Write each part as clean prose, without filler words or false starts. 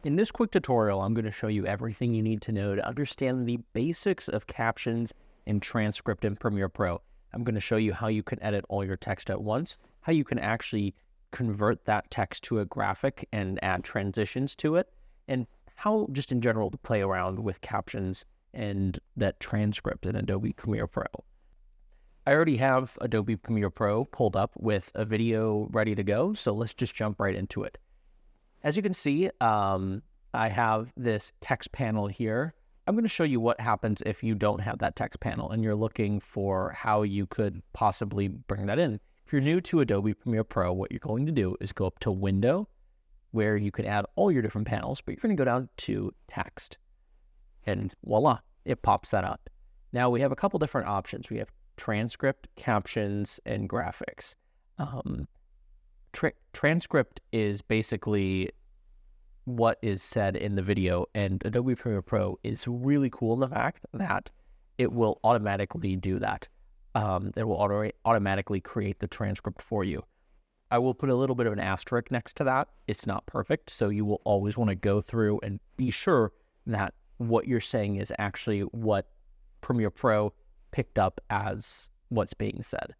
In this quick tutorial, I'm going to show you everything you need to know to understand the basics of captions in Transcript and Premiere Pro. I'm going to show you how you can edit all your text at once, how you can actually convert that text to a graphic and add transitions to it, and how just in general to play around with captions and that transcript in Adobe Premiere Pro. I already have Adobe Premiere Pro pulled up with a video ready to go, so let's just jump right into it. As you can see, I have this text panel here. I'm going to show you what happens if you don't have that text panel and you're looking for how you could possibly bring that in. If you're new to Adobe Premiere Pro, what you're going to do is go up to Window, where you can add all your different panels, but you're going to go down to Text, and voila, it pops that up. Now we have a couple different options. We have Transcript, Captions, and Graphics. Transcript is basically what is said in the video, and Adobe Premiere Pro is really cool in the fact that it will automatically do that. It will automatically create the transcript for you. I will put a little bit of an asterisk next to that. It's not perfect, so you will always want to go through and be sure that what you're saying is actually what Premiere Pro picked up as what's being said.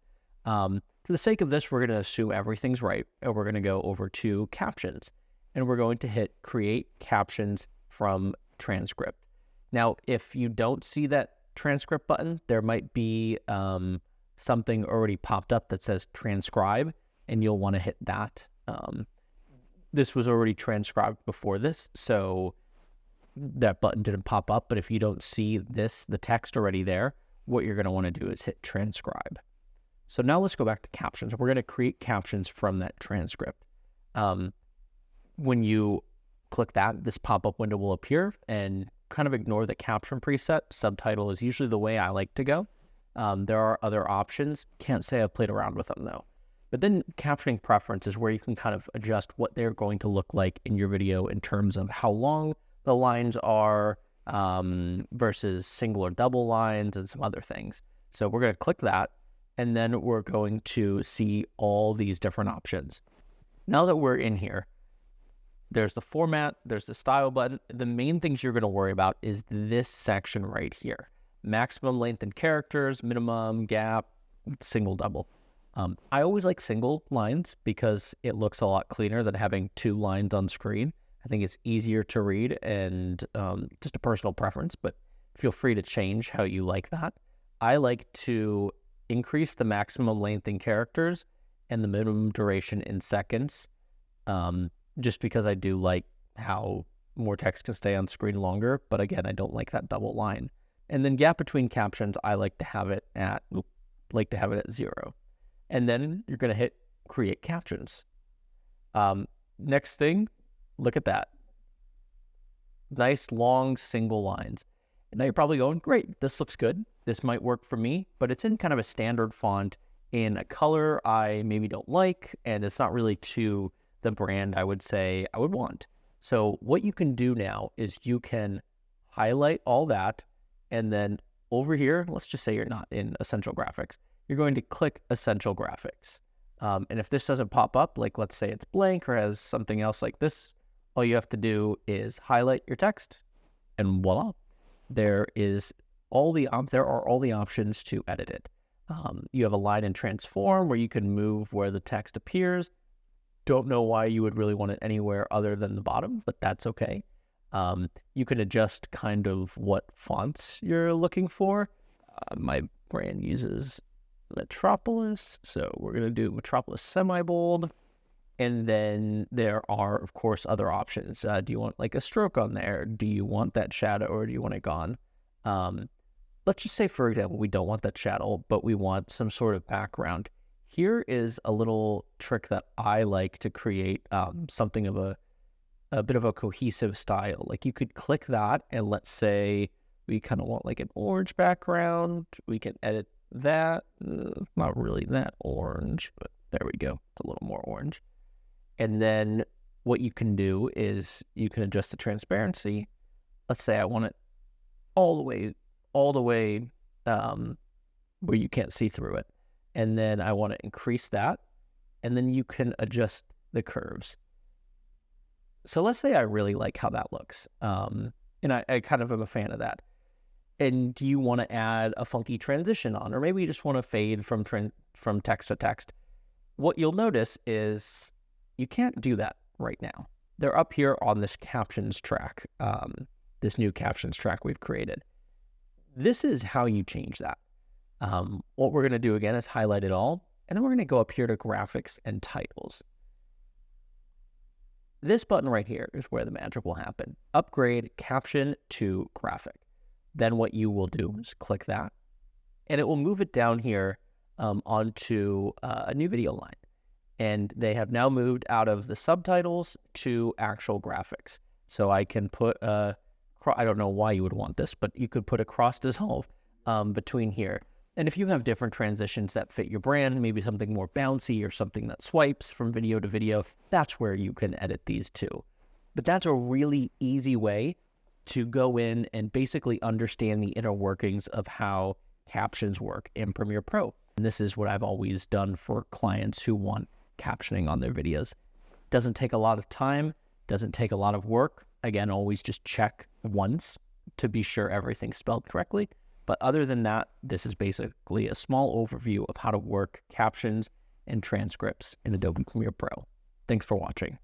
For the sake of this, we're going to assume everything's right, and we're going to go over to Captions, and we're going to hit Create Captions from Transcript. Now, if you don't see that Transcript button, there might be something already popped up that says Transcribe, and you'll want to hit that. This was already transcribed before this, so that button didn't pop up, but if you don't see this, the text already there, what you're going to want to do is hit Transcribe. So now let's go back to Captions. We're going to create captions from that transcript. When you click that, this pop-up window will appear, and kind of ignore the caption preset. Subtitle is usually the way I like to go. There are other options. Can't say I've played around with them though. But then captioning preference is where you can kind of adjust what they're going to look like in your video in terms of how long the lines are versus single or double lines and some other things. So we're going to click that, and then we're going to see all these different options. Now that we're in here, there's the format, there's the style button. The main things you're going to worry about is this section right here. Maximum length in characters, minimum, gap, single, double. I always like single lines because it looks a lot cleaner than having two lines on screen. I think it's easier to read, and just a personal preference, but feel free to change how you like that. I like to increase the maximum length in characters and the minimum duration in seconds, just because I do like how more text can stay on screen longer, but again, I don't like that double line. And then gap between captions, I like to have it at 0. And then you're going to hit Create Captions. Next thing, look at that. Nice long single lines. And now you're probably going, great, this looks good. This might work for me, but it's in kind of a standard font in a color I maybe don't like, and it's not really to the brand I would say I would want. So what you can do now is you can highlight all that, and then over here, let's just say you're not in Essential Graphics, you're going to click Essential Graphics. And if this doesn't pop up, like let's say it's blank or has something else like this, all you have to do is highlight your text, and voila, there are all the options to edit it. You have a line and transform where you can move where the text appears. Don't know why you would really want it anywhere other than the bottom, but that's okay. You can adjust kind of what fonts you're looking for. My brand uses Metropolis, so we're going to do Metropolis semi-bold. And then there are, of course, other options. Do you want like a stroke on there? Do you want that shadow, or do you want it gone? Let's just say, for example, we don't want that shadow, but we want some sort of background. Here is a little trick that I like to create something of a bit of a cohesive style. Like you could click that, and let's say we kind of want like an orange background. We can edit that. Not really that orange, but there we go. It's a little more orange. And then what you can do is you can adjust the transparency. Let's say I want it all the way where you can't see through it. And then I want to increase that. And then you can adjust the curves. So let's say I really like how that looks. And I kind of am a fan of that. And you want to add a funky transition on, or maybe you just want to fade from text to text. What you'll notice is you can't do that right now. They're up here on this captions track, this new captions track we've created. This is how you change that. What we're going to do again is highlight it all, and then we're going to go up here to graphics and titles. This button right here is where the magic will happen. Upgrade caption to graphic. Then what you will do is click that, and it will move it down here onto a new video line. And they have now moved out of the subtitles to actual graphics. So I can put I don't know why you would want this, but you could put a cross dissolve between here. And if you have different transitions that fit your brand, maybe something more bouncy or something that swipes from video to video, that's where you can edit these too. But that's a really easy way to go in and basically understand the inner workings of how captions work in Premiere Pro. And this is what I've always done for clients who want captioning on their videos. Doesn't take a lot of time, doesn't take a lot of work. Again, always just check once to be sure everything's spelled correctly. But other than that, this is basically a small overview of how to work captions and transcripts in Adobe Premiere Pro. Thanks for watching.